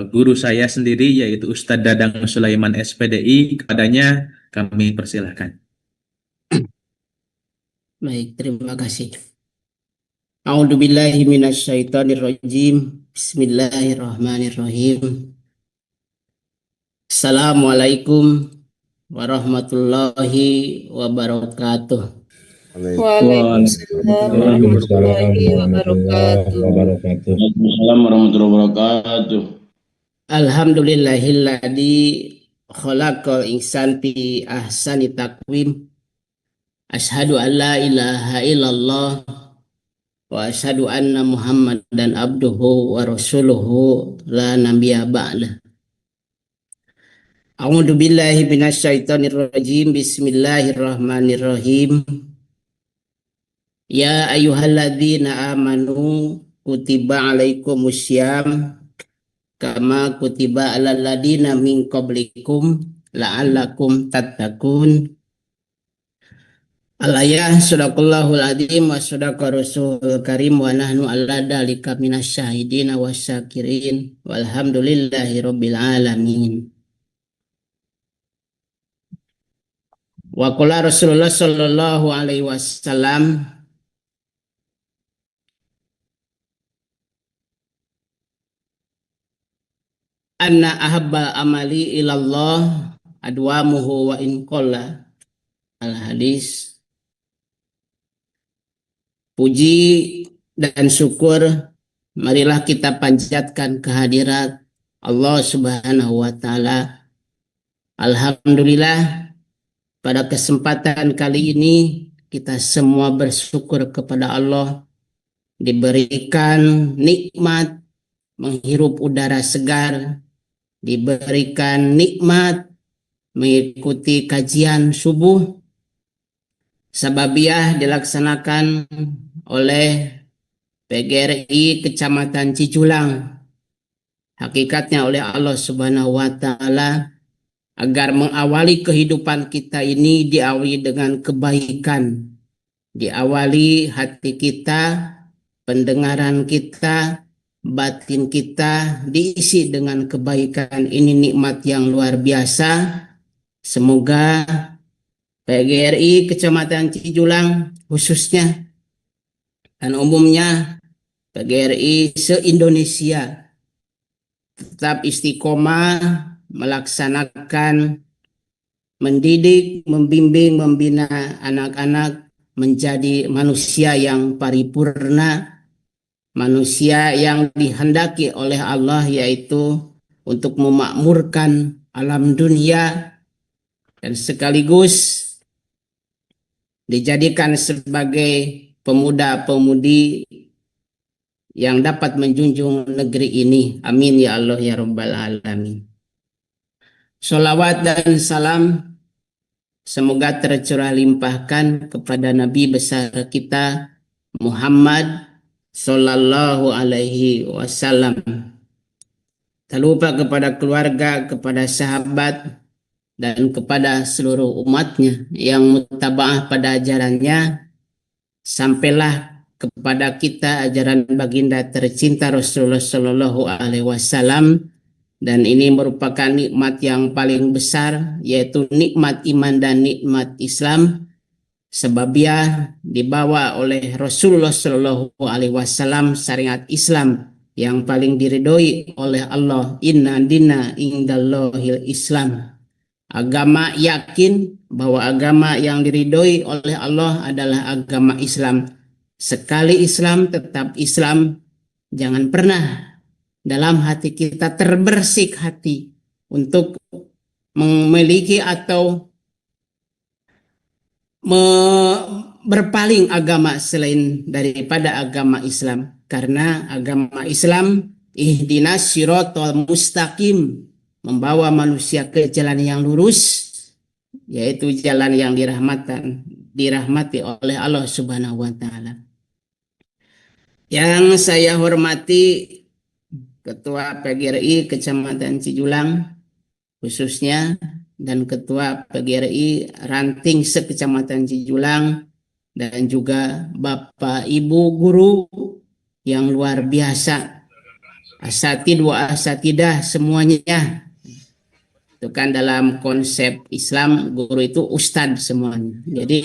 guru saya sendiri yaitu Ustadz Dadang Sulaiman SPDI, kepadanya kami persilahkan. Baik, terima kasih. A'udzubillahi minasyaitonirrajim. Bismillahirrahmanirrahim. Assalamualaikum warahmatullahi wabarakatuh. Waalaikumsalam warahmatullahi wabarakatuh. Waalaikumsalam warahmatullahi wabarakatuh. Alhamdulillahilladzi khalaqal insan fi ahsani taqwim. Asyhadu an la ilaha illallah wa asyhadu anna Muhammadan abduhu wa rasuluhu la nabiyya ba'da. A'udzu billahi minasyaitonir rajim. Bismillahirrahmanirrahim. Ya ayyuhalladzina amanu kutiba alaikumussyam kama kutiba alal ladzina min qablikum la'allakum tattaqun. Al-ayah sadaqallahul adzim wa sadaqa rasulul karim wa nahnu ala dzalika minasyahidin wasyakirin walhamdulillahi rabbil alamin. Wa qala Rasulullah sallallahu alaihi wasallam anna ahabbal amali ilallah adwamuhu wa in qalla. Al-hadis. Puji dan syukur marilah kita panjatkan kehadirat Allah Subhanahu wa taala. Alhamdulillah, pada kesempatan kali ini kita semua bersyukur kepada Allah diberikan nikmat menghirup udara segar, diberikan nikmat mengikuti kajian subuh Sababiyah dilaksanakan oleh PGRI Kecamatan Cijulang. Hakikatnya oleh Allah Subhanahu wa taala agar mengawali kehidupan kita ini diawali dengan kebaikan. Diawali hati kita, pendengaran kita, batin kita diisi dengan kebaikan. Ini nikmat yang luar biasa. Semoga PGRI Kecamatan Cijulang khususnya dan umumnya PGRI se-Indonesia tetap istiqomah melaksanakan, mendidik, membimbing, membina anak-anak menjadi manusia yang paripurna, manusia yang dihendaki oleh Allah, yaitu untuk memakmurkan alam dunia dan sekaligus dijadikan sebagai pemuda-pemudi yang dapat menjunjung negeri ini. Amin ya Allah ya Rabbal Alamin. Sholawat dan salam semoga tercurah limpahkan kepada Nabi besar kita Muhammad Sallallahu Alaihi Wasallam. Tak lupa kepada keluarga, kepada sahabat, dan kepada seluruh umatnya yang mutaba'ah pada ajarannya, sampailah kepada kita ajaran baginda tercinta Rasulullah Sallallahu Alaihi Wasallam. Dan ini merupakan nikmat yang paling besar, yaitu nikmat iman dan nikmat Islam. Sebabnya dibawa oleh Rasulullah Sallallahu Alaihi Wasallam syariat Islam yang paling diridhoi oleh Allah. Inna dina indallahil Islam. Agama yakin bahwa agama yang diridhoi oleh Allah adalah agama Islam. Sekali Islam tetap Islam. Jangan pernah dalam hati kita terbersih hati untuk memiliki atau berpaling agama selain daripada agama Islam. Karena agama Islam ihdinas siratal mustaqim, membawa manusia ke jalan yang lurus, yaitu jalan yang dirahmati oleh Allah Subhanahu wa taala. Yang saya hormati Ketua PGRI Kecamatan Cijulang khususnya, dan Ketua PGRI Ranting se-Kecamatan Cijulang, dan juga Bapak Ibu guru yang luar biasa. asatid wa asatidah semuanya. Itu kan dalam konsep Islam guru itu ustadz semuanya. Jadi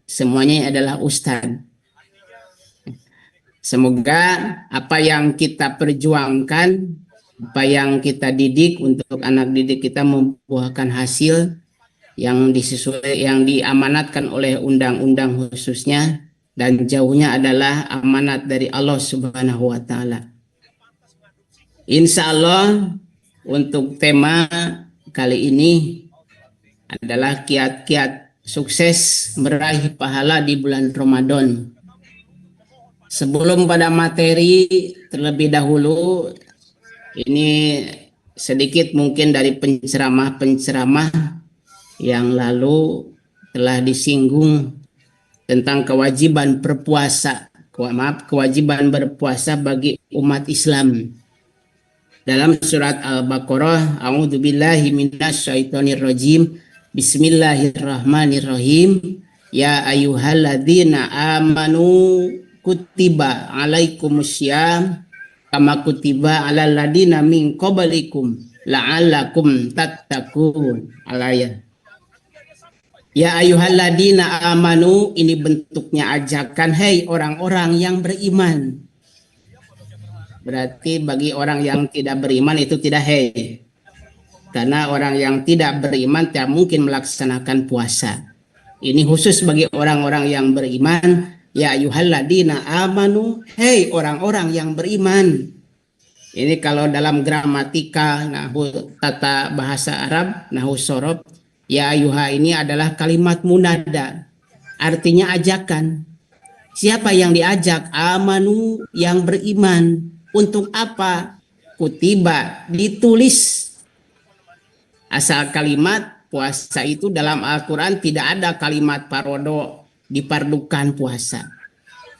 semuanya adalah ustadz. Semoga apa yang kita perjuangkan, apa yang kita didik untuk anak didik kita membuahkan hasil yang yang diamanatkan oleh undang-undang khususnya, dan jauhnya adalah amanat dari Allah Subhanahu wa taala. Insya Allah untuk tema kali ini adalah kiat-kiat sukses meraih pahala di bulan Ramadan. Sebelum pada materi, terlebih dahulu ini sedikit mungkin dari penceramah-penceramah yang lalu telah disinggung tentang kewajiban berpuasa bagi umat Islam. Dalam surat Al-Baqarah, A'udzubillahi minasyaitonirrajim. Bismillahirrahmanirrahim. Ya ayyuhalladzina amanu kutiba alaikumussyam kama kutiba alal ladina min qablikum la'allakum tattaqun. Al-ayat. Ya ayyuhalladzina amanu, ini bentuknya ajakan, hei orang-orang yang beriman. Berarti bagi orang yang tidak beriman itu tidak hei. Karena orang yang tidak beriman tidak mungkin melaksanakan puasa. Ini khusus bagi orang-orang yang beriman. Ya ayyuhalladzina amanu, hei orang-orang yang beriman. Ini kalau dalam gramatika nahwu tata bahasa Arab, nahwu sorob, ya ayyuha ini adalah kalimat munada. Artinya ajakan. Siapa yang diajak? Amanu, yang beriman. Untuk apa? Kutiba, ditulis. Asal kalimat puasa itu dalam Al-Quran tidak ada kalimat parodo, dipardukan puasa.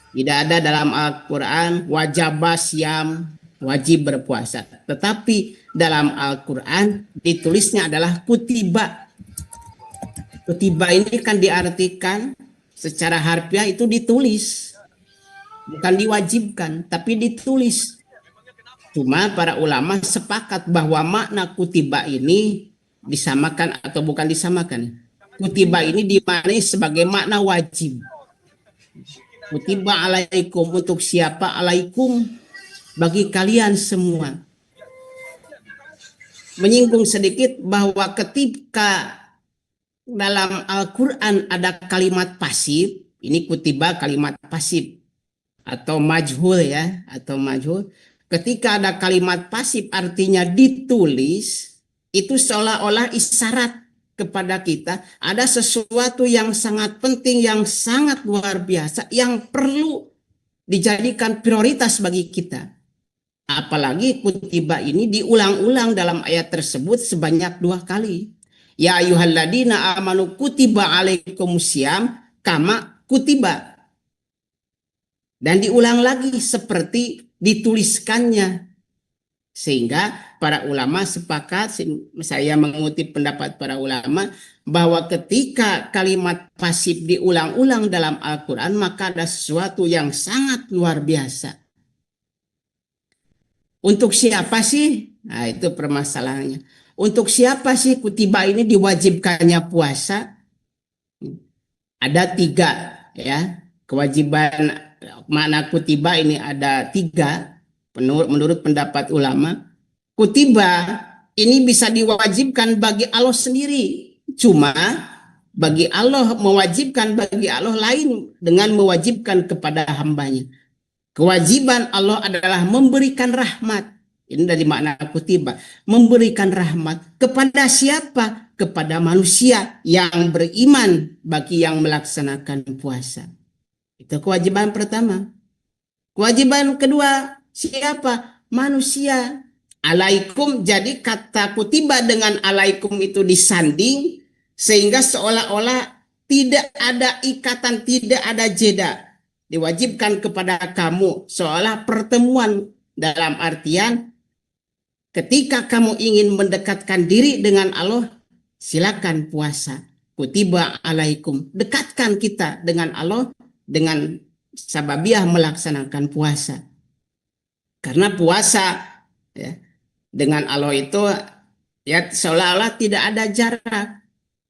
Tidak ada dalam Al-Quran wajabah syam, wajib berpuasa. Tetapi dalam Al-Quran ditulisnya adalah kutiba. Kutiba ini kan diartikan secara harfiah itu ditulis. Bukan diwajibkan, tapi ditulis. Cuma para ulama sepakat bahwa makna kutiba ini disamakan atau bukan disamakan. Kutiba ini dimaknai sebagai makna wajib. Kutiba alaikum, untuk siapa? Alaikum, bagi kalian semua. Menyinggung sedikit bahwa ketika dalam Al-Quran ada kalimat pasif, ini kutiba kalimat pasif atau majhul ya, atau majhul. Ketika ada kalimat pasif artinya ditulis, itu seolah-olah isyarat kepada kita ada sesuatu yang sangat penting, yang sangat luar biasa, yang perlu dijadikan prioritas bagi kita. Apalagi kutiba ini diulang-ulang dalam ayat tersebut sebanyak 2 kali. Ya ayyuhalladzina amanu kutiba alaikumussyam kama kutiba. Dan diulang lagi seperti dituliskannya. Sehingga para ulama sepakat, saya mengutip pendapat para ulama, bahwa ketika kalimat pasif diulang-ulang dalam Al-Quran, maka ada sesuatu yang sangat luar biasa. Untuk siapa sih? Nah, itu permasalahannya. Untuk siapa sih kutiba ini diwajibkannya puasa? Ada 3 ya. Kewajiban makna kutiba ini ada 3 menurut pendapat ulama. Kutiba ini bisa diwajibkan bagi Allah sendiri. Cuma bagi Allah, mewajibkan bagi Allah lain dengan mewajibkan kepada hambanya. Kewajiban Allah adalah memberikan rahmat. Ini dari makna kutiba. Memberikan rahmat kepada siapa? Kepada manusia yang beriman, bagi yang melaksanakan puasa. Itu kewajiban pertama. Kewajiban kedua, siapa? Manusia. Alaikum, jadi kata kutiba dengan alaikum itu disanding, sehingga seolah-olah tidak ada ikatan, tidak ada jeda. Diwajibkan kepada kamu, seolah pertemuan dalam artian ketika kamu ingin mendekatkan diri dengan Allah, silakan puasa. Kutiba alaikum, dekatkan kita dengan Allah dengan sababiah melaksanakan puasa. Karena puasa ya. Dengan Allah itu ya seolah-olah tidak ada jarak,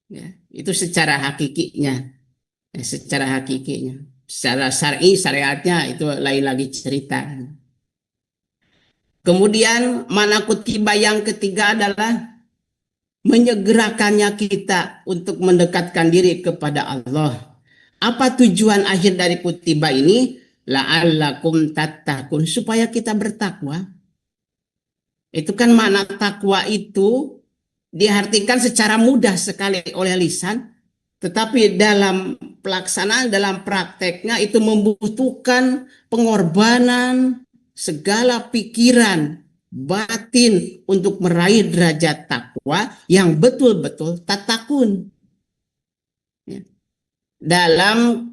ya. Itu secara hakikinya, ya, secara hakikinya. Secara syar'i syariatnya itu lain lagi cerita. Kemudian mana kutiba yang ketiga adalah menyegerakannya kita untuk mendekatkan diri kepada Allah. Apa tujuan akhir dari kutiba ini? La'allakum tattaqun, supaya kita bertakwa. Itu kan makna takwa itu diartikan secara mudah sekali oleh lisan, tetapi dalam pelaksanaan, dalam prakteknya itu membutuhkan pengorbanan segala pikiran, batin untuk meraih derajat takwa yang betul-betul tatakun. Ya. Dalam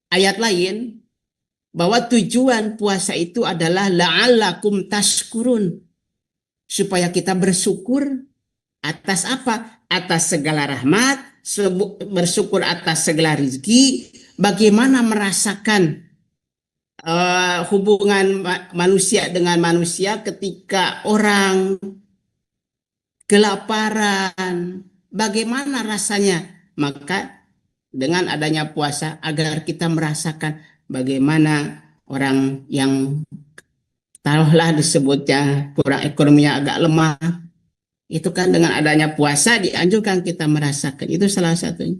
ayat lain, bahwa tujuan puasa itu adalah la'allakum tashkurun, supaya kita bersyukur atas apa? Atas segala rahmat, bersyukur atas segala rezeki, bagaimana merasakan hubungan manusia dengan manusia ketika orang kelaparan, bagaimana rasanya. Maka dengan adanya puasa agar kita merasakan bagaimana orang yang taruhlah disebutnya kurang ekonominya agak lemah, itu kan dengan adanya puasa dianjurkan kita merasakan. Itu salah satunya.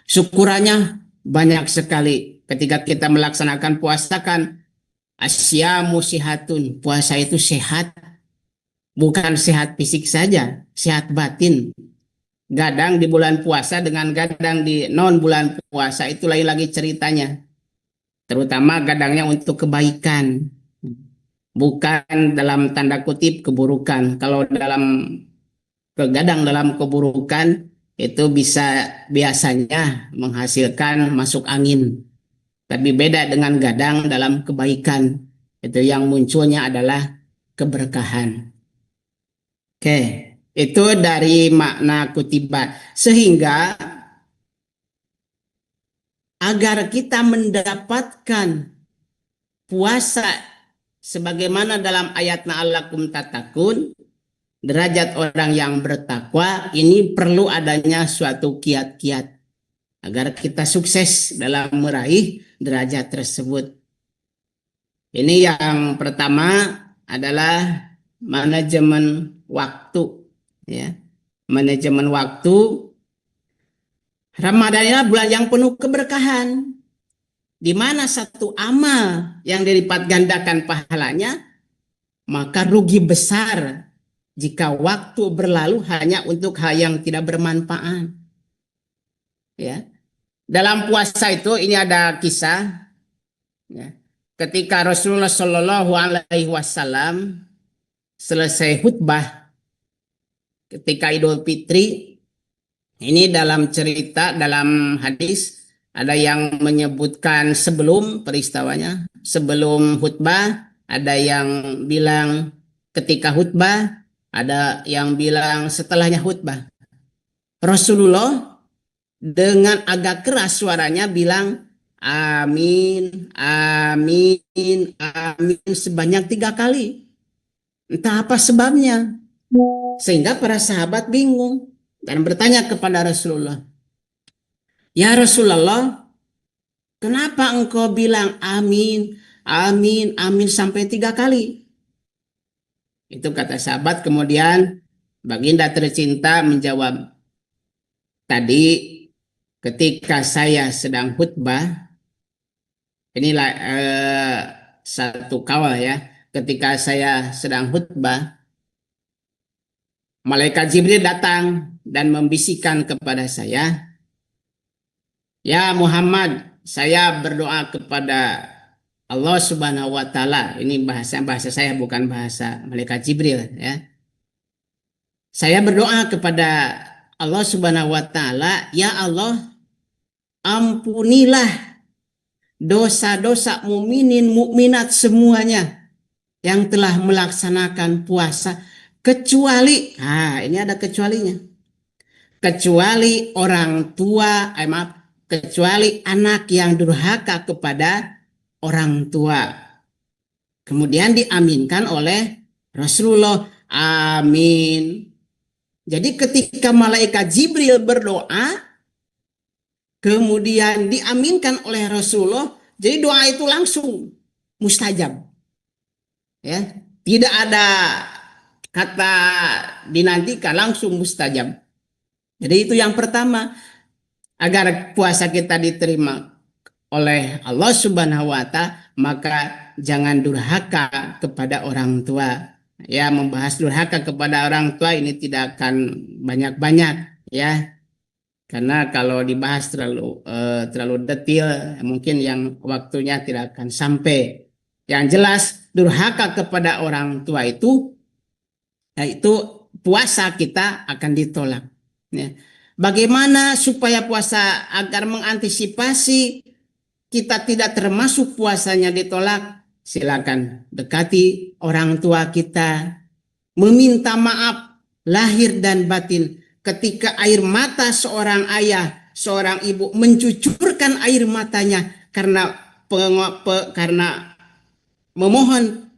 Syukurannya banyak sekali. Ketika kita melaksanakan puasa kan asyamu sihatun, puasa itu sehat. Bukan sehat fisik saja, sehat batin. Gadang di bulan puasa dengan gadang di non bulan puasa itu lain lagi ceritanya. Terutama gadangnya untuk kebaikan. Bukan dalam tanda kutip keburukan. Kalau dalam kegadang dalam keburukan itu bisa biasanya menghasilkan masuk angin. Tapi beda dengan gadang dalam kebaikan. Itu yang munculnya adalah keberkahan. Oke, itu dari makna kutiba. Sehingga agar kita mendapatkan puasa sebagaimana dalam ayat na'allakum tatakun, derajat orang yang bertakwa, ini perlu adanya suatu kiat-kiat agar kita sukses dalam meraih derajat tersebut. Ini yang pertama adalah manajemen waktu, ya. Manajemen waktu. Ramadan adalah bulan yang penuh keberkahan, di mana satu amal yang dilipat gandakan pahalanya, maka rugi besar jika waktu berlalu hanya untuk hal yang tidak bermanfaat. Ya. Dalam puasa itu ini ada kisah, ya. Ketika Rasulullah Shallallahu Alaihi Wasallam selesai khutbah ketika Idul Fitri, ini dalam cerita dalam hadis ada yang menyebutkan sebelum peristiwanya, sebelum khutbah, ada yang bilang ketika khutbah, ada yang bilang setelahnya khutbah. Rasulullah dengan agak keras suaranya bilang amin, amin, amin sebanyak 3 kali. Entah apa sebabnya. Sehingga para sahabat bingung dan bertanya kepada Rasulullah, ya Rasulullah, kenapa engkau bilang amin, amin, amin sampai 3 kali? Itu kata sahabat. Kemudian Baginda tercinta menjawab, tadi ketika saya sedang khutbah, inilah satu kawal ya, ketika saya sedang khutbah, malaikat Jibril datang dan membisikkan kepada saya, ya Muhammad, saya berdoa kepada Allah Subhanahu wa Ta'ala. Ini bahasa saya, bukan bahasa malaikat Jibril ya. Saya berdoa kepada Allah Subhanahu wa Ta'ala, ya Allah, ampunilah dosa-dosa mukminin mukminat semuanya yang telah melaksanakan puasa, kecuali, ini ada kecualinya, kecuali orang tua, kecuali anak yang durhaka kepada orang tua. Kemudian diaminkan oleh Rasulullah. Amin. Jadi ketika malaikat Jibril berdoa, kemudian diaminkan oleh Rasulullah, jadi doa itu langsung mustajab. Ya, tidak ada kata dinantikan, langsung mustajab. Jadi itu yang pertama, agar puasa kita diterima oleh Allah Subhanahu wa Ta'ala, maka jangan durhaka kepada orang tua. Ya, membahas durhaka kepada orang tua ini tidak akan banyak-banyak, ya. Karena kalau dibahas terlalu detail, mungkin yang waktunya tidak akan sampai. Yang jelas, durhaka kepada orang tua itu, yaitu puasa kita akan ditolak. Ya. Bagaimana supaya puasa agar mengantisipasi kita tidak termasuk puasanya ditolak? Silakan dekati orang tua kita, meminta maaf lahir dan batin. Ketika air mata seorang ayah, seorang ibu mencucurkan air matanya karena memohon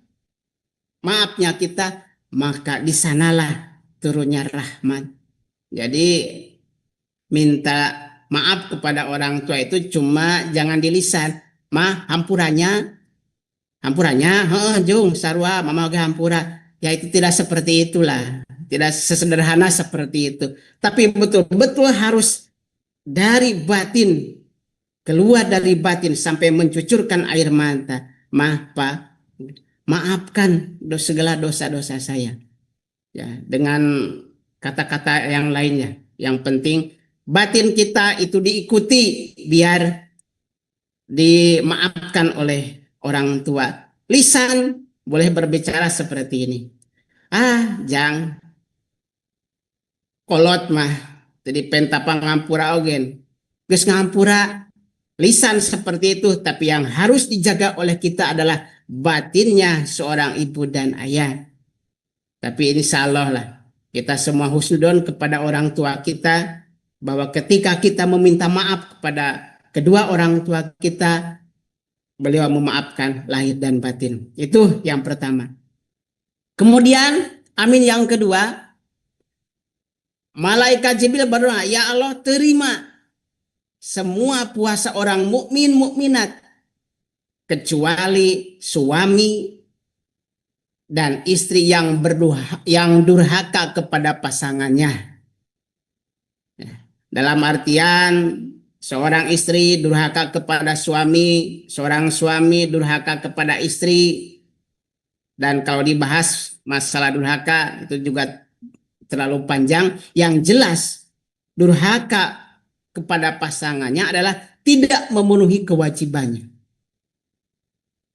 maafnya kita, maka di sanalah turunnya rahmat. Jadi minta maaf kepada orang tua itu cuma jangan di lisan. Hampurannya, jung sarwa mama ge hampura. Ya itu tidak seperti itulah. Tidak sesederhana seperti itu. Tapi betul-betul harus dari batin, keluar dari batin sampai mencucurkan air mata. Pak, maafkan segala dosa-dosa saya. Ya, dengan kata-kata yang lainnya. Yang penting batin kita itu diikuti biar dimaafkan oleh orang tua. Lisan boleh berbicara seperti ini. Jang kolot mah jadi pentapang ngampura ogen. Geus ngampura, lisan seperti itu, tapi yang harus dijaga oleh kita adalah batinnya seorang ibu dan ayah. Tapi insya Allah lah, kita semua husnudon kepada orang tua kita, bahwa ketika kita meminta maaf kepada kedua orang tua kita, beliau memaafkan lahir dan batin. Itu yang pertama. Kemudian, amin yang kedua, malaikat Jibril berdoa, ya Allah terima semua puasa orang mukmin mukminat kecuali suami dan istri yang durhaka kepada pasangannya. Dalam artian seorang istri durhaka kepada suami, seorang suami durhaka kepada istri. Dan kalau dibahas masalah durhaka itu juga terlalu panjang. Yang jelas durhaka kepada pasangannya adalah tidak memenuhi kewajibannya.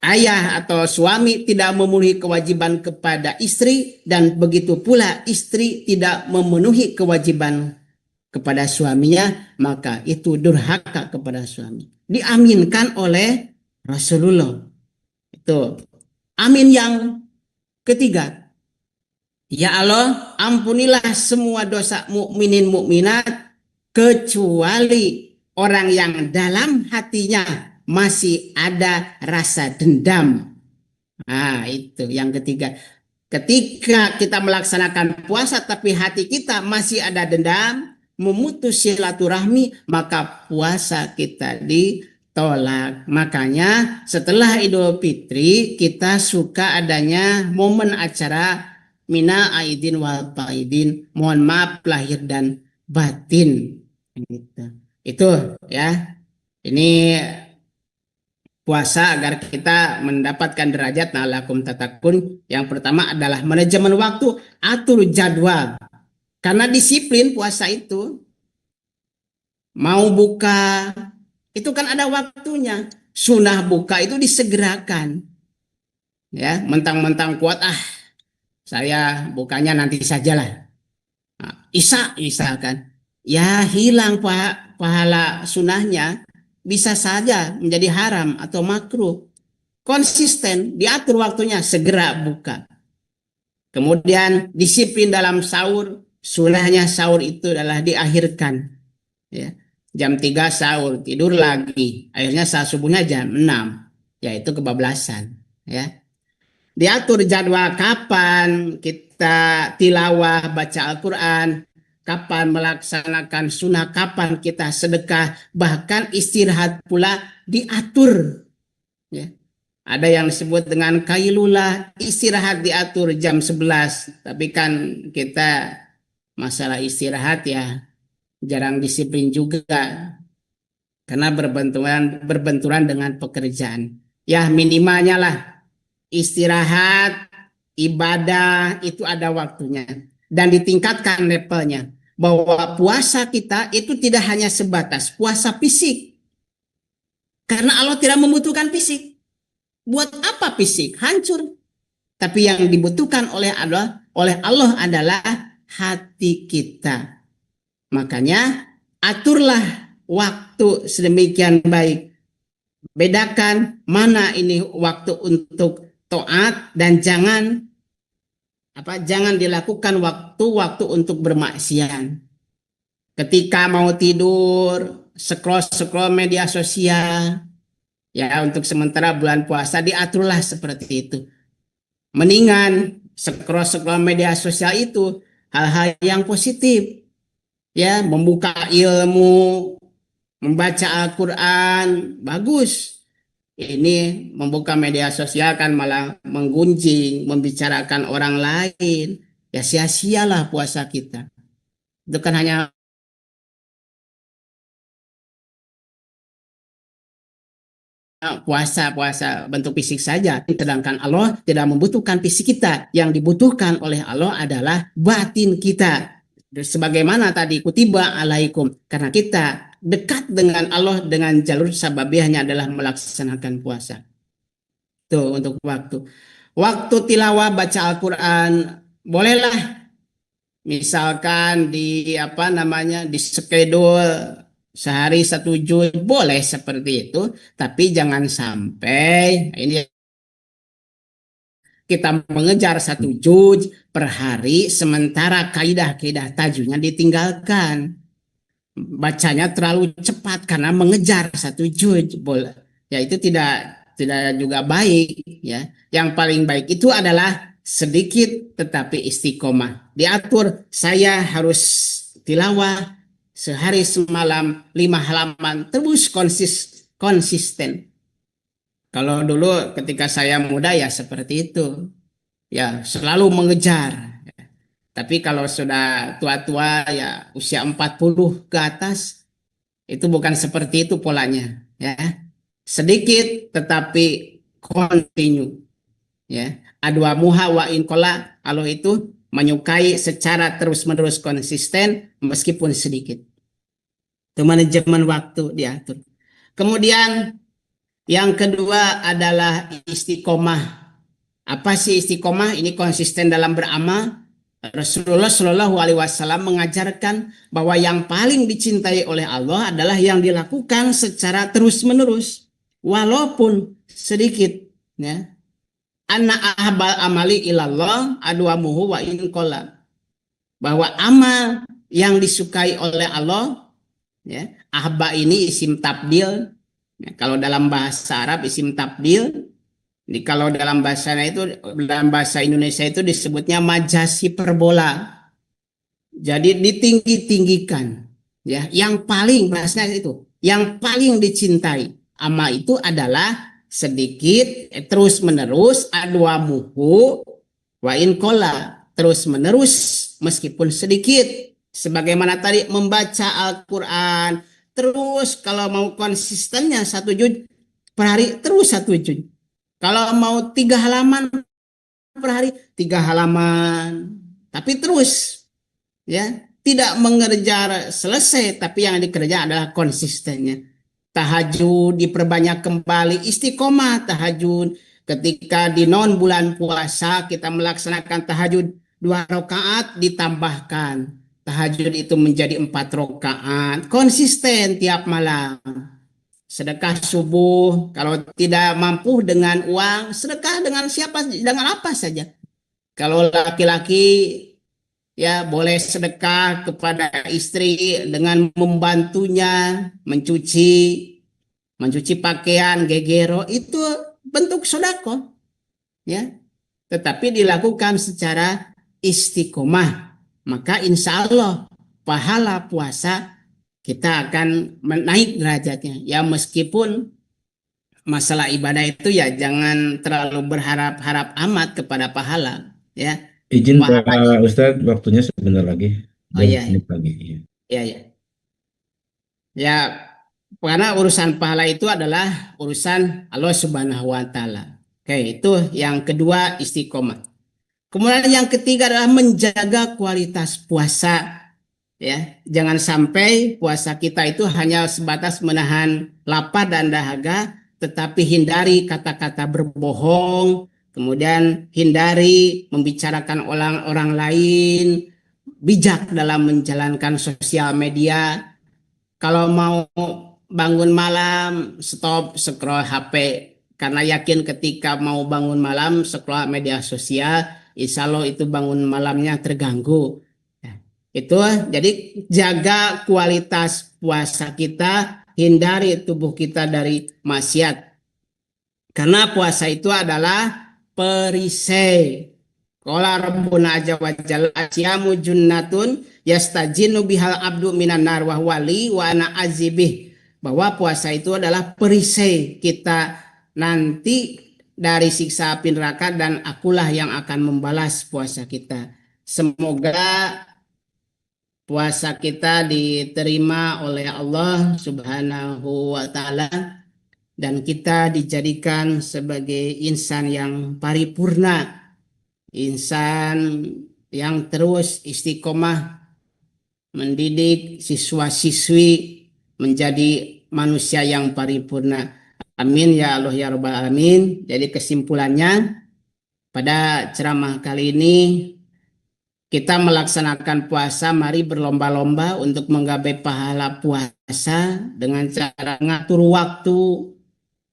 Ayah atau suami tidak memenuhi kewajiban kepada istri, dan begitu pula istri tidak memenuhi kewajiban kepada suaminya, maka itu durhaka kepada suami. Diaminkan oleh Rasulullah. Itu amin yang ketiga. Ya Allah, ampunilah semua dosa mukminin mukminat kecuali orang yang dalam hatinya masih ada rasa dendam. Itu yang ketiga. Ketika kita melaksanakan puasa tapi hati kita masih ada dendam, memutus silaturahmi, maka puasa kita ditolak. Makanya setelah Idul Fitri kita suka adanya momen acara mina aidin wal faidin, mohon maaf lahir dan batin. Itu ya. Ini puasa agar kita mendapatkan derajat na'lakum tatakun. Yang pertama adalah manajemen waktu, atur jadwal. Karena disiplin puasa itu. Mau buka, itu kan ada waktunya. Sunnah buka itu disegerakan. Ya, mentang-mentang kuat, saya bukanya nanti sajalah. Isya kan. Ya hilang pahala sunnahnya. Bisa saja menjadi haram atau makruh. Konsisten, diatur waktunya, segera buka. Kemudian disiplin dalam sahur. Sunnahnya sahur itu adalah diakhirkan. Ya. Jam 3 sahur, tidur lagi. Akhirnya saat subuhnya jam 6. Yaitu kebablasan. Ya. diatur jadwal kapan kita tilawah baca Al-Quran, kapan melaksanakan sunnah, kapan kita sedekah, bahkan istirahat pula diatur. Ya. Ada yang disebut dengan kailulah, istirahat diatur jam 11. Tapi kan kita masalah istirahat ya jarang disiplin juga karena berbenturan dengan pekerjaan. Ya minimalnya lah istirahat, ibadah itu ada waktunya dan ditingkatkan levelnya. Bahwa puasa kita itu tidak hanya sebatas puasa fisik. Karena Allah tidak membutuhkan fisik. Buat apa fisik? Hancur. Tapi yang dibutuhkan oleh Allah adalah hati kita. Makanya aturlah waktu sedemikian baik. Bedakan mana ini waktu untuk taat dan jangan dilakukan waktu-waktu untuk bermaksiat. Ketika mau tidur, scroll media sosial. Ya, untuk sementara bulan puasa diaturlah seperti itu. Mendingan scroll media sosial itu hal-hal yang positif. Ya, membuka ilmu, membaca Al-Quran, bagus. Ini membuka media sosial kan malah menggunjing, membicarakan orang lain. Ya sia-sialah puasa kita. Itu kan hanya puasa bentuk fisik saja, sedangkan Allah tidak membutuhkan fisik kita. Yang dibutuhkan oleh Allah adalah batin kita. Sebagaimana tadi kutiba alaikum, karena kita dekat dengan Allah dengan jalur sababiahnya adalah melaksanakan puasa. Tuh untuk waktu tilawah baca Al-Quran bolehlah misalkan di di schedule sehari 1 juz, boleh seperti itu, tapi jangan sampai ini kita mengejar 1 juz per hari sementara kaidah-kaidah tajwidnya ditinggalkan. Bacanya terlalu cepat karena mengejar 1 juz, boleh. Ya itu tidak juga baik ya. Yang paling baik itu adalah sedikit tetapi istiqomah. Diatur, saya harus tilawah sehari semalam 5 halaman terus konsisten. Kalau dulu ketika saya muda ya seperti itu. Ya selalu mengejar. Tapi kalau sudah tua-tua ya usia 40 ke atas itu bukan seperti itu polanya ya. Sedikit tetapi continue ya. Adwa muha wa inkola, Allah itu menyukai secara terus-menerus konsisten meskipun sedikit. Itu manajemen waktu diatur. Kemudian yang kedua adalah istiqomah. Apa sih istiqomah? Ini konsisten dalam beramal. Rasulullah Shallallahu Alaihi Wasallam mengajarkan bahwa yang paling dicintai oleh Allah adalah yang dilakukan secara terus-menerus, walaupun sedikit. Ya. Anna ahbal amali ilallah adwamuhu wa inqala. Bahwa amal yang disukai oleh Allah, ya, ahba ini isim tabdil. Ya, kalau dalam bahasa Arab isim tabdil. Jadi kalau dalam bahasa Indonesia itu disebutnya majas hiperbola. Jadi ditinggi-tinggikan. Ya, yang paling bahasanya itu, yang paling dicintai amal itu adalah sedikit terus menerus adwamuhu wa inqala, terus menerus meskipun sedikit. Sebagaimana tadi membaca Al-Quran, terus kalau mau konsistennya 1 juz per hari terus 1 juz. Kalau mau 3 halaman per hari 3 halaman, tapi terus ya, tidak mengejar selesai, tapi yang dikerja adalah konsistennya. Tahajud diperbanyak kembali, istiqomah tahajud. Ketika di non bulan puasa kita melaksanakan tahajud 2 rakaat ditambahkan. Tahajud itu menjadi 4 rakaat, konsisten tiap malam. Sedekah subuh, kalau tidak mampu dengan uang, sedekah dengan apa saja. Kalau laki-laki ya boleh sedekah kepada istri dengan membantunya mencuci pakaian gegero, itu bentuk sedekah ya. tetapi dilakukan secara istiqomah, maka insya Allah pahala puasa kita akan menaik derajatnya. Ya meskipun masalah ibadah itu ya jangan terlalu berharap-harap amat kepada pahala, ya. Izin Pahala, Pak Ustadz, waktunya sebentar lagi, oh 2 iya, menit lagi. Iya. ya, ya, ya, karena urusan pahala itu adalah urusan Allah Subhanahu wa Ta'ala. Oke, itu yang kedua, istiqomah. Kemudian yang ketiga adalah menjaga kualitas puasa. Ya, jangan sampai puasa kita itu hanya sebatas menahan lapar dan dahaga, tetapi hindari kata-kata berbohong, kemudian hindari membicarakan orang-orang lain, bijak dalam menjalankan sosial media. Kalau mau bangun malam, stop scroll HP. Karena yakin ketika mau bangun malam, scroll media sosial, insya Allah itu bangun malamnya terganggu. Ya, itu jadi jaga kualitas puasa kita, hindari tubuh kita dari maksiat. Karena puasa itu adalah perisai. Qala Rabbuna azza wa jalla asyamu junnatun yastajinu bihal abdu minan nar wa wali wa ana azibih. Bahwa puasa itu adalah perisai kita nanti dari siksa api neraka dan akulah yang akan membalas puasa kita. Semoga puasa kita diterima oleh Allah Subhanahu wa Ta'ala dan kita dijadikan sebagai insan yang paripurna, insan yang terus istiqomah mendidik siswa-siswi menjadi manusia yang paripurna. Amin ya Allah ya Rabbal Alamin. Jadi kesimpulannya, pada ceramah kali ini kita melaksanakan puasa, mari berlomba-lomba untuk menggapai pahala puasa dengan cara mengatur waktu,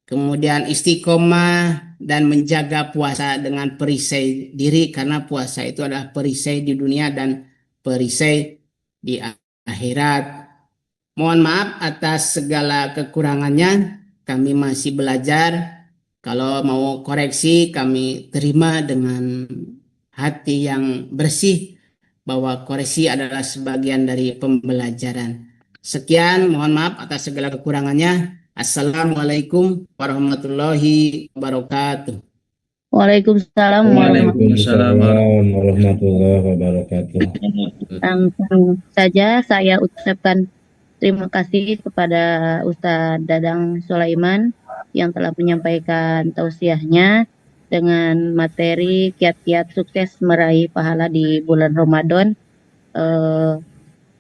kemudian istiqomah dan menjaga puasa dengan perisai diri, karena puasa itu adalah perisai di dunia dan perisai di akhirat. Mohon maaf atas segala kekurangannya, kami masih belajar. Kalau mau koreksi kami terima dengan hati yang bersih, bahwa koreksi adalah sebagian dari pembelajaran. Sekian, mohon maaf atas segala kekurangannya. Assalamualaikum warahmatullahi wabarakatuh. Waalaikumsalam Waalaikumsalam warahmatullahi wabarakatuh. Langsung saja saya ucapkan terima kasih kepada Ustadz Dadang Sulaiman yang telah menyampaikan tausiahnya dengan materi kiat-kiat sukses meraih pahala di bulan Ramadan.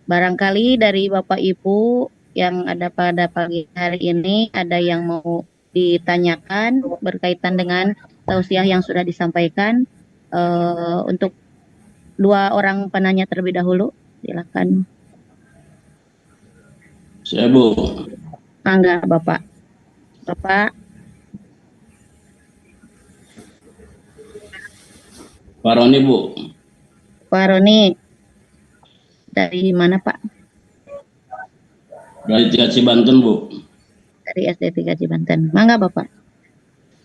Barangkali dari Bapak Ibu yang ada pada pagi hari ini ada yang mau ditanyakan berkaitan dengan tausiah yang sudah disampaikan. Untuk 2 orang penanya terlebih dahulu, silakan. Saya Bu. Enggak, Bapak. Pak Roni Bu. Pak Roni, dari mana Pak? Dari Tingkat Banten Bu. Dari SD 3 Cibanten. Mangga Bapak.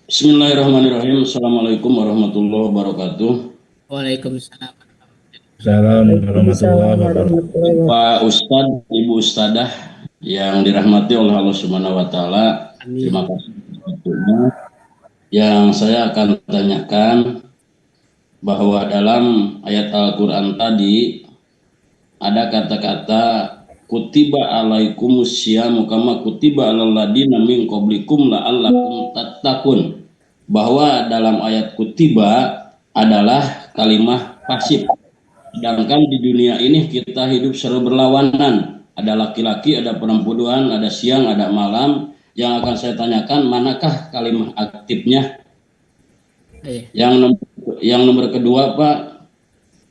Bismillahirrahmanirrahim. Assalamualaikum warahmatullahi wabarakatuh. Waalaikumsalam. Assalamualaikum warahmatullahi wabarakatuh. Pak Ustadz, Ibu Ustadah yang dirahmati oleh Allah Subhanahu wa Ta'ala, terima kasih atas waktunya. Yang saya akan tanyakan bahwa dalam ayat Al-Quran tadi ada kata-kata kutiba alaikumus syamu kama kutiba alal ladina min qablikum la'allakum tattaqun, bahwa dalam ayat kutiba adalah kalimah pasif, sedangkan di dunia ini kita hidup selalu berlawanan, ada laki-laki, ada perempuan, ada siang, ada malam. Yang akan saya tanyakan, manakah kalimah aktifnya? Yang nomor kedua Pak,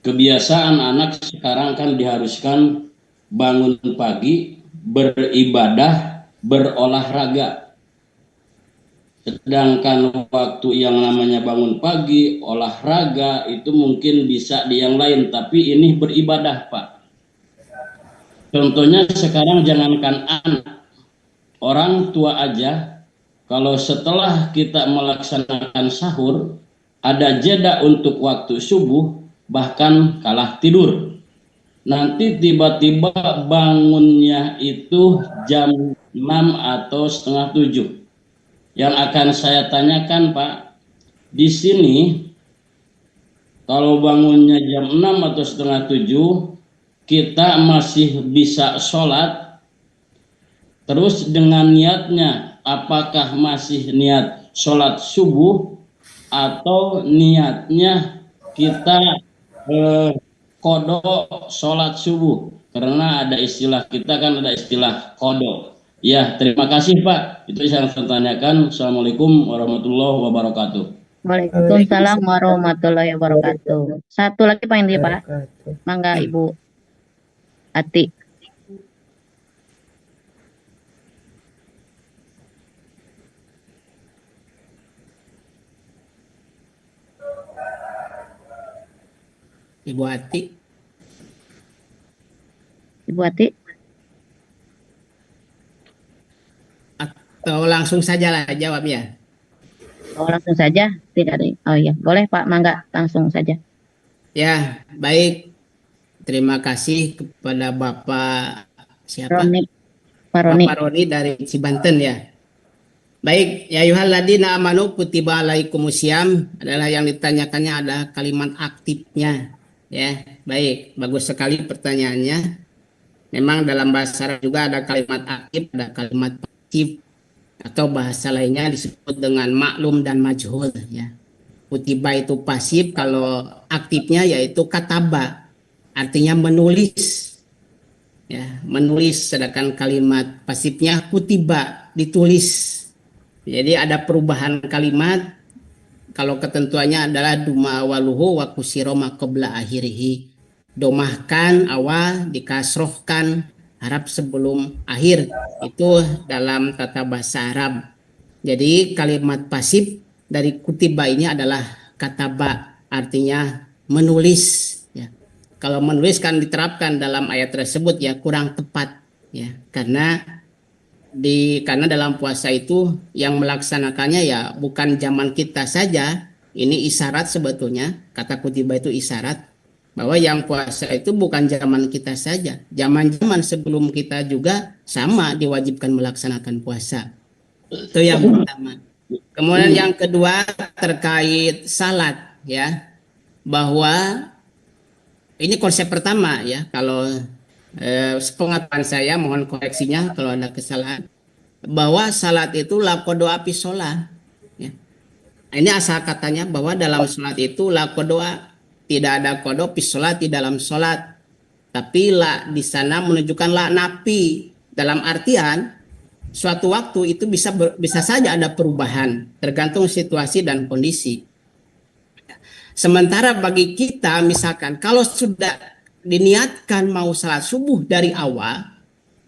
kebiasaan anak sekarang kan diharuskan bangun pagi, beribadah, berolahraga. Sedangkan waktu yang namanya bangun pagi, olahraga itu mungkin bisa di yang lain, tapi ini beribadah Pak. Contohnya sekarang jangankan anak, orang tua aja, kalau setelah kita melaksanakan sahur, ada jeda untuk waktu subuh, bahkan kalah tidur. Nanti tiba-tiba bangunnya itu jam 6 atau setengah 7. Yang akan saya tanyakan, Pak, di sini kalau bangunnya jam 6 atau setengah 7, kita masih bisa sholat, terus dengan niatnya, apakah masih niat sholat subuh atau niatnya kita kodok sholat subuh? Karena ada istilah, kita kan ada istilah kodok. Ya, terima kasih Pak. Itu yang saya tanyakan. Assalamualaikum warahmatullahi wabarakatuh. Waalaikumsalam warahmatullahi wabarakatuh. Satu lagi Pak Indi, Pak. Mangga Ibu Ati. Ibu Ati. Ibu Ati. Atau langsung saja lah jawab ya. Oh, langsung saja. Tidak ada. Oh iya, boleh Pak. Mangga langsung saja. Ya, baik. Terima kasih kepada Bapak siapa? Roni. Pak Roni. Bapak Roni dari Cibanten ya. Baik, ya ayyuhalladzina amanu kutiba alaikumusiyam adalah yang ditanyakannya ada kalimat aktifnya. Ya, baik, bagus sekali pertanyaannya. Memang dalam bahasa Arab juga ada kalimat aktif, ada kalimat pasif, atau bahasa lainnya disebut dengan maklum dan majhul ya. Kutiba itu pasif, kalau aktifnya yaitu kataba, artinya menulis. Ya, menulis, sedangkan kalimat pasifnya kutiba, ditulis. Jadi ada perubahan kalimat. Kalau ketentuannya adalah duma awaluhu wa kusiro ma qabla akhirihi. Domahkan awal, dikasrohkan harap sebelum akhir. Itu dalam tata bahasa Arab. Jadi kalimat pasif dari kutiba ini adalah kataba, artinya menulis. Ya. Kalau menulis kan diterapkan dalam ayat tersebut ya kurang tepat ya, karena dalam puasa itu yang melaksanakannya ya bukan zaman kita saja. Ini isyarat sebetulnya, kata kutiba itu isyarat bahwa yang puasa itu bukan zaman kita saja, zaman-zaman sebelum kita juga sama diwajibkan melaksanakan puasa. Itu yang pertama. Kemudian yang kedua terkait salat ya, bahwa ini konsep pertama ya. Kalau sepengetahuan saya, mohon koreksinya kalau ada kesalahan, bahwa salat itu lakodoa fi sholah ya. Ini asal katanya bahwa dalam salat itu lakodoa, tidak ada kodok fi sholat di dalam sholat, tapi la di sana menunjukkan la napi, dalam artian suatu waktu itu bisa saja ada perubahan tergantung situasi dan kondisi. Sementara bagi kita misalkan kalau sudah diniatkan mau salat subuh dari awal,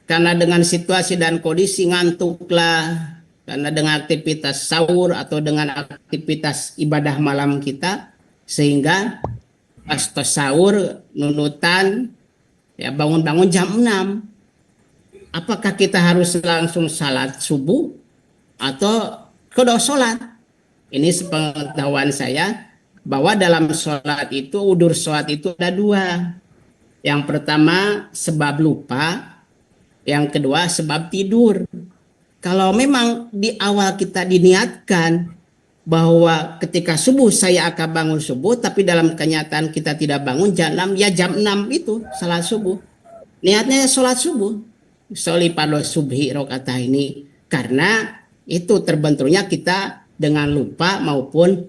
karena dengan situasi dan kondisi ngantuklah, karena dengan aktivitas sahur atau dengan aktivitas ibadah malam kita, sehingga pas sahur nunutan ya bangun-bangun jam 6. Apakah kita harus langsung salat subuh atau qada salat? Ini sepengetahuan saya bahwa dalam salat itu udur salat itu ada dua. Yang pertama sebab lupa, yang kedua sebab tidur. Kalau memang di awal kita diniatkan bahwa ketika subuh saya akan bangun subuh, tapi dalam kenyataan kita tidak bangun jam 6, ya jam 6 itu salat subuh. Niatnya salat subuh. Soli pada subhi rokatah ini. Karena itu terbenturnya kita dengan lupa maupun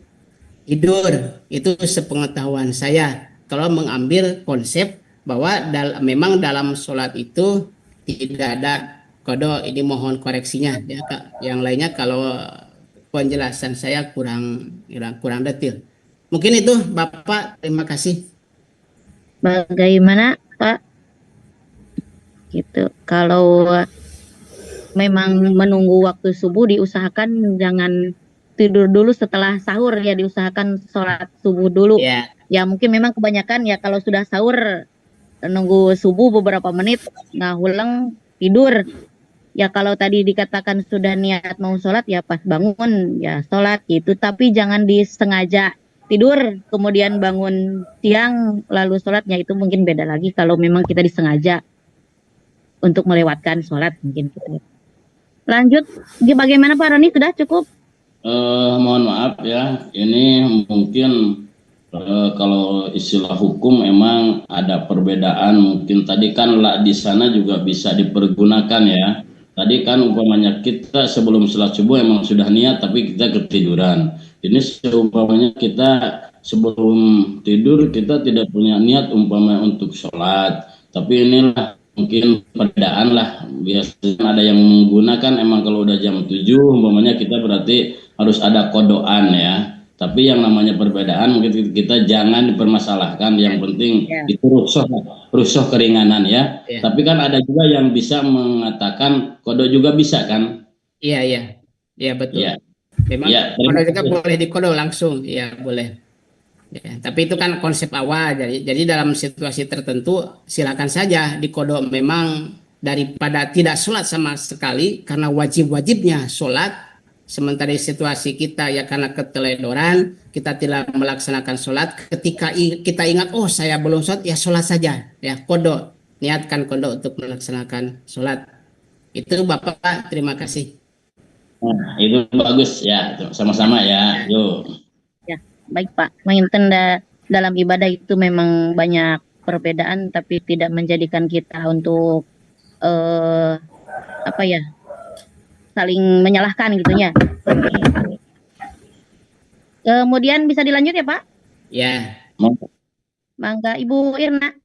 tidur. Itu sepengetahuan saya. Kalau mengambil konsep bahwa memang dalam sholat itu tidak ada qada. Ini mohon koreksinya ya Kak. Yang lainnya kalau penjelasan saya kurang detail. Mungkin itu Bapak, terima kasih. Bagaimana Pak? Gitu. Kalau memang menunggu waktu subuh diusahakan jangan tidur dulu setelah sahur ya, diusahakan sholat subuh dulu. Ya. Ya mungkin memang kebanyakan ya kalau sudah sahur nunggu subuh beberapa menit ngulang tidur. Ya kalau tadi dikatakan sudah niat mau sholat ya pas bangun ya sholat gitu, tapi jangan disengaja tidur kemudian bangun siang lalu sholatnya itu mungkin beda lagi kalau memang kita disengaja untuk melewatkan sholat mungkin gitu. Lanjut, bagaimana Pak Roni, sudah cukup? Mohon maaf ya, ini mungkin kalau istilah hukum emang ada perbedaan. Mungkin tadi kan di sana juga bisa dipergunakan ya. Tadi kan umpamanya kita sebelum sholat subuh emang sudah niat tapi kita ketiduran. Ini seumpamanya kita sebelum tidur kita tidak punya niat umpamanya untuk sholat. Tapi inilah mungkin perbedaan lah. Biasanya ada yang menggunakan emang kalau udah jam 7 umpamanya kita berarti harus ada kodoan ya. Tapi yang namanya perbedaan mungkin kita jangan dipermasalahkan. Yang penting itu rusuh keringanan ya. Tapi kan ada juga yang bisa mengatakan kodo juga bisa kan? Iya betul. Iya. Memang Ya, kodo juga boleh dikodo langsung, ya boleh. Ya, tapi itu kan konsep awal. Jadi dalam situasi tertentu silakan saja dikodo memang daripada tidak sholat sama sekali karena wajib-wajibnya sholat. Sementara situasi kita ya karena keteledoran kita tidak melaksanakan sholat. Ketika kita ingat oh saya belum sholat ya sholat saja ya kodo, niatkan kodo untuk melaksanakan sholat. Itu Bapak, terima kasih. Nah, itu bagus ya, sama-sama ya. Yuk. Ya, baik Pak. Menginten dalam ibadah itu memang banyak perbedaan, tapi tidak menjadikan kita untuk apa ya, saling menyalahkan gitunya. Kemudian bisa dilanjut ya Pak? Ya. Mangga Ibu Irna.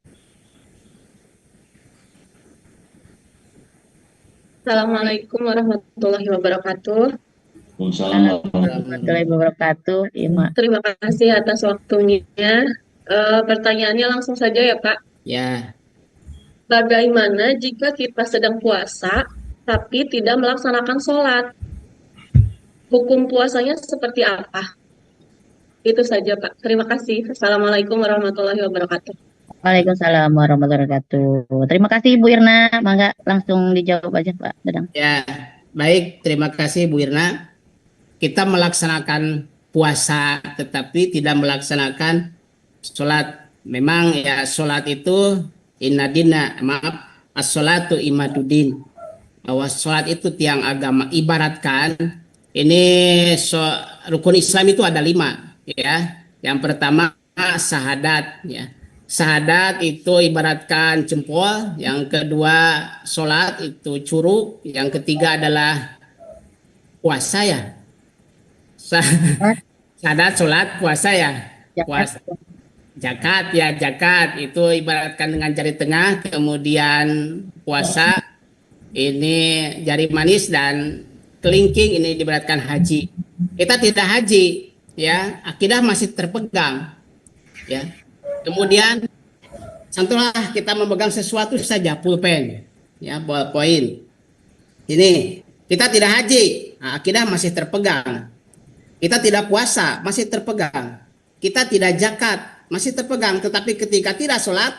Assalamualaikum warahmatullahi wabarakatuh. Waalaikumsalam warahmatullahi wabarakatuh. Terima kasih atas waktunya. Pertanyaannya langsung saja ya Pak. Ya. Bagaimana jika kita sedang puasa tapi tidak melaksanakan sholat? Hukum puasanya seperti apa? Itu saja Pak. Terima kasih. Assalamualaikum warahmatullahi wabarakatuh. Waalaikumsalam warahmatullahi wabarakatuh. Terima kasih Bu Irna. Mangga langsung dijawab aja Pak Dadang. Ya, baik. Terima kasih Bu Irna. Kita melaksanakan puasa tetapi tidak melaksanakan sholat. Memang ya sholat itu as-sholatu imaduddin. Bahwa sholat itu tiang agama. Ibaratkan ini rukun Islam itu ada 5 ya. Yang pertama syahadat ya. Syahadat itu ibaratkan jempol, yang kedua sholat itu curug, yang ketiga adalah puasa ya. Syahadat, sholat, puasa ya. Puasa. Zakat ya, zakat itu ibaratkan dengan jari tengah, kemudian puasa ini jari manis dan kelingking ini diibaratkan haji. Kita tidak haji ya, akidah masih terpegang ya. Kemudian contohlah kita memegang sesuatu saja, pulpen ya, ballpoint. Ini kita tidak haji, akidah masih terpegang. Kita tidak puasa, masih terpegang. Kita tidak zakat, masih terpegang. Tetapi ketika tidak sholat,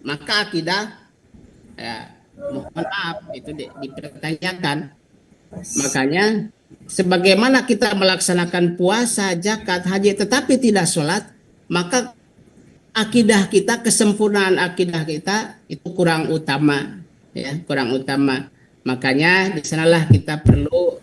maka akidah ya, mohon maaf itu dipertanyakan. Makanya sebagaimana kita melaksanakan puasa, zakat, haji tetapi tidak sholat, maka akidah kita, kesempurnaan akidah kita itu kurang utama ya, kurang utama. Makanya di sanalah kita perlu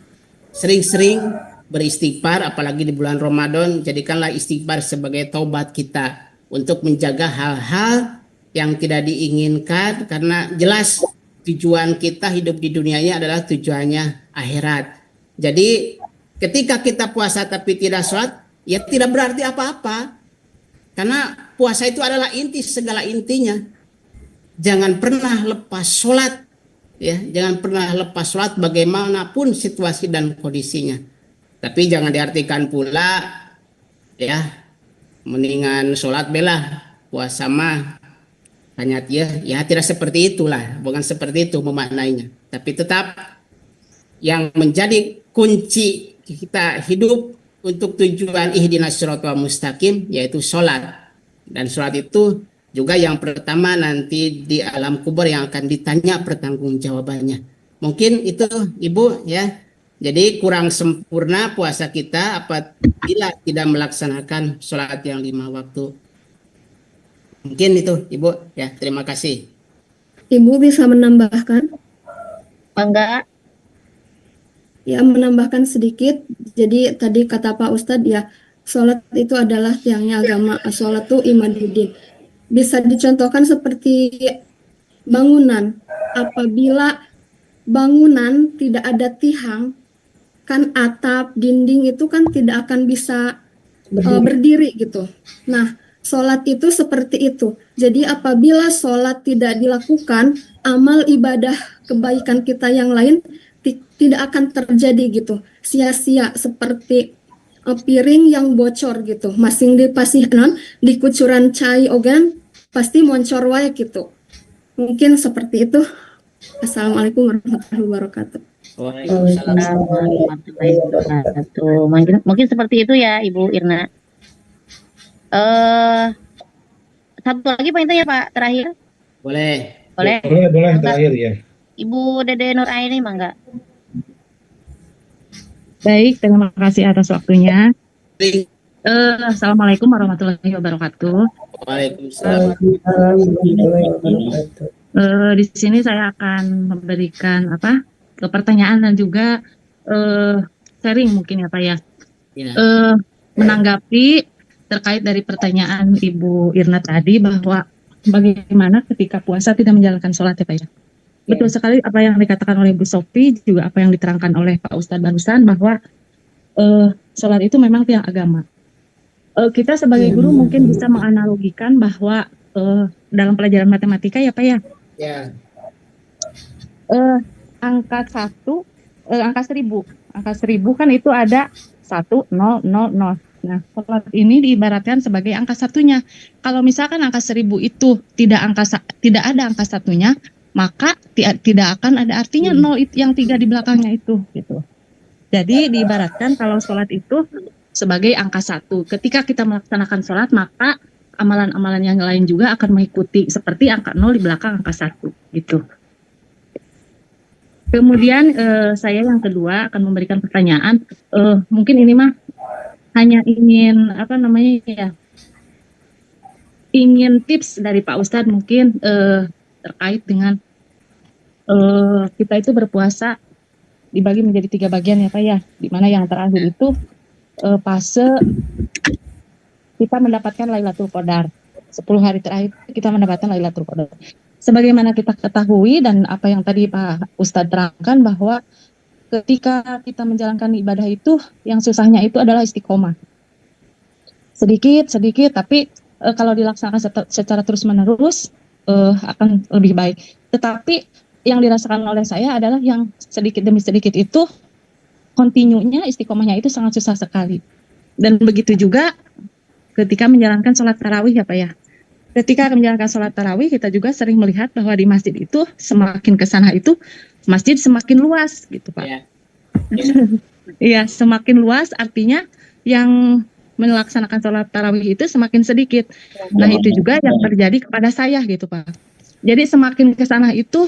sering-sering beristighfar, apalagi di bulan Ramadan. Jadikanlah istighfar sebagai taubat kita untuk menjaga hal-hal yang tidak diinginkan, karena jelas tujuan kita hidup di dunia ini adalah tujuannya akhirat. Jadi ketika kita puasa tapi tidak sholat, ya tidak berarti apa-apa. Karena puasa itu adalah inti segala intinya. Jangan pernah lepas sholat. Ya, jangan pernah lepas sholat bagaimanapun situasi dan kondisinya. Tapi jangan diartikan pula ya mendingan sholat belah, puasa mah hanya ya tidak seperti itulah, bukan seperti itu memaknainya. Tapi tetap yang menjadi kunci kita hidup untuk tujuan ihdinas siratal mustaqim yaitu sholat. Dan sholat itu juga yang pertama nanti di alam kubur yang akan ditanya pertanggungjawabannya. Mungkin itu Ibu ya. Jadi kurang sempurna puasa kita apabila tidak melaksanakan sholat yang 5 waktu. Mungkin itu Ibu ya, terima kasih. Ibu bisa menambahkan? Enggak, Ya, menambahkan sedikit. Jadi tadi kata Pak Ustadz ya, sholat itu adalah tiangnya agama. Sholat itu imaduddin. Bisa dicontohkan seperti bangunan. Apabila bangunan tidak ada tiang, kan atap, dinding itu kan tidak akan bisa berdiri gitu. Nah, sholat itu seperti itu. Jadi apabila sholat tidak dilakukan, amal ibadah kebaikan kita yang lain tidak akan terjadi gitu. Sia-sia seperti piring yang bocor gitu. Masing dipasih di kucuran cai ogan pasti moncor wae gitu. Mungkin seperti itu. Assalamualaikum warahmatullahi wabarakatuh. Waalaikumsalam. warahmatullahi wabarakatuh. Mungkin seperti itu ya, Ibu Irna. Satu lagi poinnya Pak, terakhir. Boleh. Boleh? Boleh terakhir ya. Ibu Dede Nur Aini, Mangga. Baik, terima kasih atas waktunya. Assalamualaikum warahmatullahi wabarakatuh. Waalaikumsalam. Di sini saya akan memberikan pertanyaan dan juga sharing mungkin ya Pak ya. Ya. Menanggapi terkait dari pertanyaan Ibu Irna tadi bahwa bagaimana ketika puasa tidak menjalankan sholat ya Pak ya. Betul sekali apa yang dikatakan oleh Bu Sofi, juga apa yang diterangkan oleh Pak Ustadz barusan bahwa sholat itu memang tiang agama. Kita sebagai guru mungkin bisa menganalogikan bahwa dalam pelajaran matematika ya Pak ya, Ya. angka 1, angka 1000 kan itu ada 1, 0, 0, 0. Nah, sholat ini diibaratkan sebagai angka satunya. Kalau misalkan angka 1000 itu tidak ada angka satunya, maka tidak akan ada artinya 0 yang 3 di belakangnya itu gitu. Jadi diibaratkan kalau sholat itu sebagai angka 1. Ketika kita melaksanakan sholat, maka amalan-amalan yang lain juga akan mengikuti seperti angka 0 di belakang angka 1 gitu. Kemudian saya yang kedua akan memberikan pertanyaan, mungkin ini mah hanya ingin ingin tips dari Pak Ustadz mungkin terkait dengan kita itu berpuasa dibagi menjadi 3 bagian ya Pak ya, di mana yang terakhir itu fase kita mendapatkan Lailatul Qadar. 10 hari terakhir kita mendapatkan Lailatul Qadar. Sebagaimana kita ketahui dan apa yang tadi Pak Ustadz terangkan bahwa ketika kita menjalankan ibadah itu yang susahnya itu adalah istiqomah. Sedikit tapi kalau dilaksanakan secara terus-menerus akan lebih baik. Tetapi yang dirasakan oleh saya adalah yang sedikit demi sedikit itu kontinunya istiqomahnya itu sangat susah sekali. Dan begitu juga ketika menjalankan sholat tarawih ya Pak ya. Ketika menjalankan sholat tarawih kita juga sering melihat bahwa di masjid itu semakin ke sana itu masjid semakin luas gitu Pak. Iya, semakin luas artinya yang melaksanakan sholat tarawih itu semakin sedikit. Nah itu juga yang terjadi kepada saya gitu Pak. Jadi semakin ke sana itu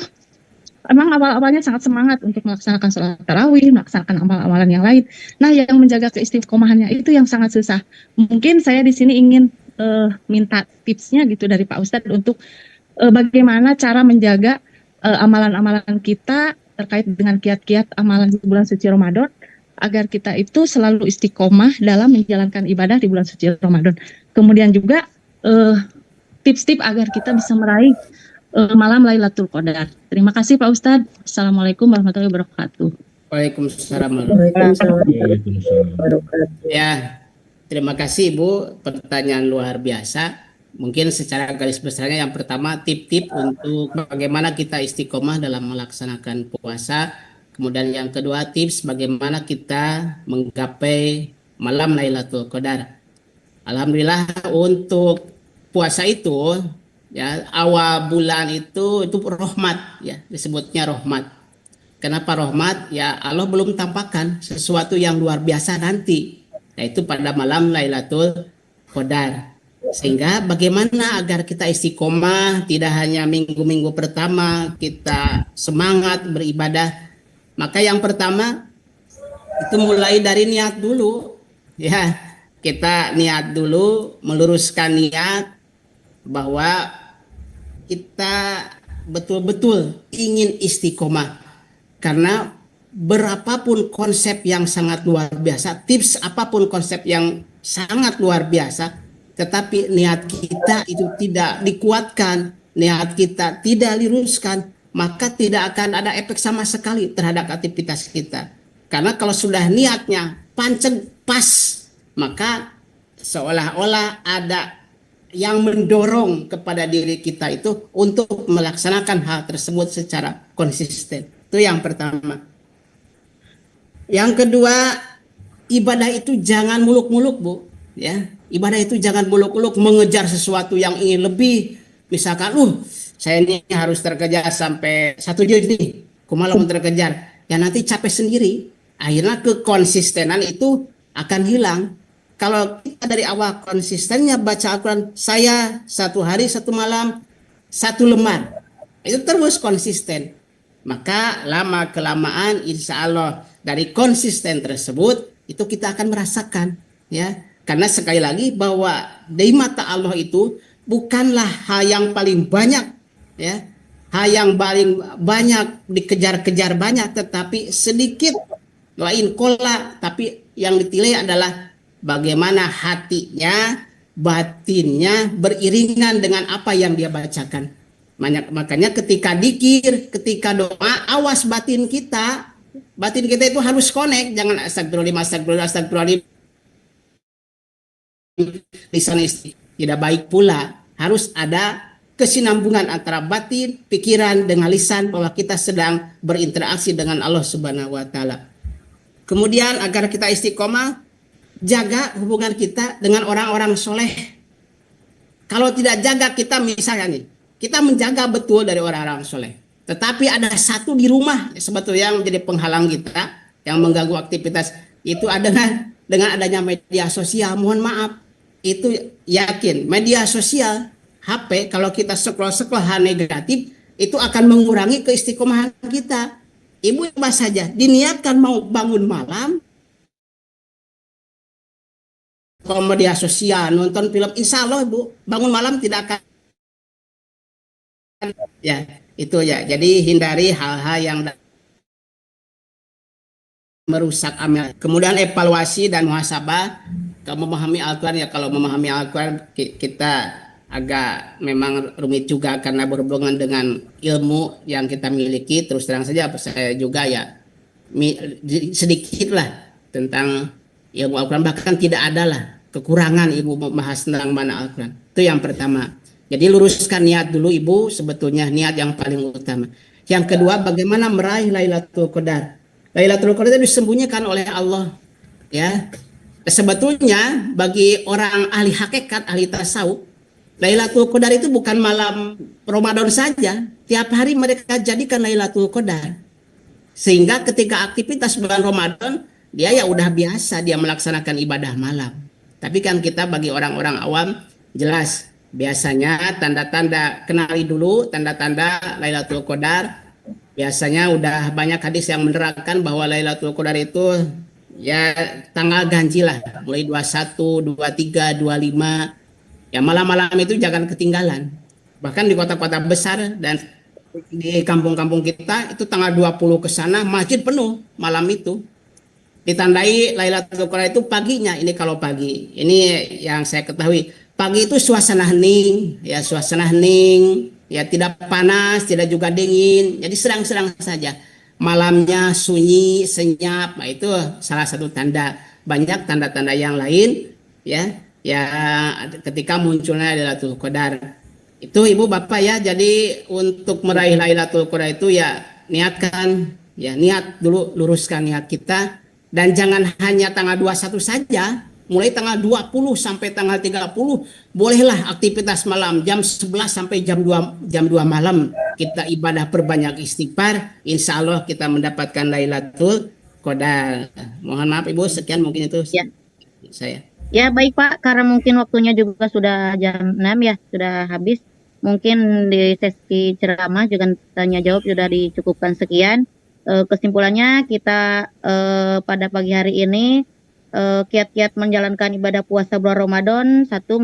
emang awal-awalnya sangat semangat untuk melaksanakan sholat tarawih, melaksanakan amal-amalan yang lain. Nah, yang menjaga keistiqomahannya itu yang sangat susah. Mungkin saya di sini ingin minta tipsnya gitu dari Pak Ustadz untuk bagaimana cara menjaga amalan-amalan kita terkait dengan kiat-kiat amalan di bulan suci Ramadan agar kita itu selalu istiqomah dalam menjalankan ibadah di bulan suci Ramadan. Kemudian juga tips-tips agar kita bisa meraih malam Lailatul Qadar. Terima kasih Pak Ustadz. Assalamualaikum warahmatullahi wabarakatuh. Waalaikumsalam. Ya, terima kasih Ibu. Pertanyaan luar biasa. Mungkin secara garis besarnya yang pertama tip-tip untuk bagaimana kita istiqomah dalam melaksanakan puasa. Kemudian yang kedua tips bagaimana kita menggapai malam Lailatul Qadar. Alhamdulillah untuk puasa itu ya awal bulan itu rahmat ya, disebutnya rahmat. Kenapa rahmat? Ya Allah belum tampakkan sesuatu yang luar biasa nanti, yaitu pada malam Lailatul Qadar. Sehingga bagaimana agar kita istiqomah, tidak hanya minggu-minggu pertama kita semangat beribadah. Maka yang pertama itu mulai dari niat dulu. Ya, kita niat dulu, meluruskan niat bahwa kita betul-betul ingin istiqomah. Karena berapapun konsep yang sangat luar biasa, tips apapun konsep yang sangat luar biasa, tetapi niat kita itu tidak dikuatkan, niat kita tidak diluruskan, maka tidak akan ada efek sama sekali terhadap aktivitas kita. Karena kalau sudah niatnya pancen pas, maka seolah-olah ada yang mendorong kepada diri kita itu untuk melaksanakan hal tersebut secara konsisten. Itu yang pertama. Yang kedua, ibadah itu jangan muluk-muluk, Bu. Ya, ibadah itu jangan muluk-muluk mengejar sesuatu yang ingin lebih. Misalkan, saya ini harus terkejar sampai 1 juz nih, kumaha lamun terkejar. Ya nanti capek sendiri. Akhirnya kekonsistenan itu akan hilang. Kalau kita dari awal konsistennya baca Al-Quran, saya 1 hari 1 malam 1 lembar, itu terus konsisten. Maka lama kelamaan insya Allah dari konsisten tersebut itu kita akan merasakan, ya. Karena sekali lagi bahwa di mata Allah itu bukanlah hal yang paling banyak, ya, hal yang paling banyak dikejar-kejar banyak, tetapi sedikit lain kola, tapi yang ditilai adalah bagaimana hatinya, batinnya beriringan dengan apa yang dia bacakan. Makanya ketika dikir, ketika doa, awas batin kita itu harus connect, jangan astagfirullah, lisan istri. Tidak baik pula, harus ada kesinambungan antara batin, pikiran dengan lisan bahwa kita sedang berinteraksi dengan Allah Subhanahu wa taala. Kemudian agar kita istiqomah, jaga hubungan kita dengan orang-orang soleh. Kalau tidak jaga, kita misalnya nih, kita menjaga betul dari orang-orang soleh, tetapi ada satu di rumah sebetulnya yang menjadi penghalang kita, yang mengganggu aktivitas, itu adalah dengan adanya media sosial. Mohon maaf, itu yakin media sosial, HP, kalau kita scroll hal negatif, itu akan mengurangi keistiqomahan kita. Ibu coba saja, diniatkan mau bangun malam, kalau media sosial, nonton film, insya Allah Bu, bangun malam tidak akan. Ya, itu ya. Jadi hindari hal-hal yang merusak amal. Kemudian evaluasi dan muhasabah. Kalau memahami Al-Quran, ya kalau memahami Al-Quran kita agak memang rumit juga karena berhubungan dengan ilmu yang kita miliki. Terus terang saja saya juga ya sedikit lah tentang ilmu Al-Quran, bahkan tidak ada lah kekurangan ibu membahas tentang mana Al-Quran. Itu yang pertama. Jadi luruskan niat dulu ibu, sebetulnya niat yang paling utama. Yang kedua, bagaimana meraih Lailatul Qadar. Lailatul Qadar itu disembunyikan oleh Allah, ya. Sebetulnya bagi orang ahli hakikat, ahli tasawuf, Lailatul Qadar itu bukan malam Ramadan saja. Tiap hari mereka jadikan Lailatul Qadar. Sehingga ketika aktivitas bulan Ramadan, dia ya udah biasa dia melaksanakan ibadah malam. Tapi kan kita bagi orang-orang awam jelas biasanya tanda-tanda, kenali dulu tanda-tanda Lailatul Qadar. Biasanya udah banyak hadis yang menerangkan bahwa Lailatul Qadar itu ya tanggal ganjil lah, mulai 21, 23, 25. Ya malam-malam itu jangan ketinggalan. Bahkan di kota-kota besar dan di kampung-kampung kita itu tanggal 20 ke sana masjid penuh malam itu. Ditandai Lailatul Qadar itu paginya. Ini kalau pagi. Ini yang saya ketahui. Pagi itu suasana hening, ya suasana hening, ya tidak panas, tidak juga dingin. Jadi sedang-sedang saja. Malamnya sunyi, senyap. Nah, itu salah satu tanda. Banyak tanda-tanda yang lain, ya. Ya ketika munculnya Lailatul Qadar. Itu Ibu Bapak ya. Jadi untuk meraih Lailatul Qadar itu ya niatkan, ya niat dulu, luruskan niat kita. Dan jangan hanya tanggal 21 saja, mulai tanggal 20 sampai tanggal 30, bolehlah aktivitas malam jam 11 sampai jam 2 malam kita ibadah perbanyak istighfar, insya Allah kita mendapatkan Lailatul Qadar. Mohon maaf Ibu, sekian mungkin itu Ya. saya. Ya baik Pak, karena mungkin waktunya juga sudah jam 6 ya, sudah habis. Mungkin di sesi ceramah juga tanya jawab sudah dicukupkan sekian. Kesimpulannya kita pada pagi hari ini kiat-kiat menjalankan ibadah puasa bulan Ramadan, satu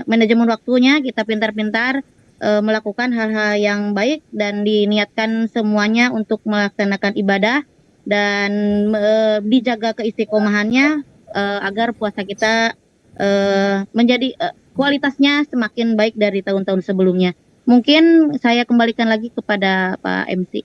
manajemen waktunya kita pintar-pintar melakukan hal-hal yang baik dan diniatkan semuanya untuk melaksanakan ibadah dan dijaga keistiqomahannya agar puasa kita menjadi kualitasnya semakin baik dari tahun-tahun sebelumnya. Mungkin saya kembalikan lagi kepada Pak MC.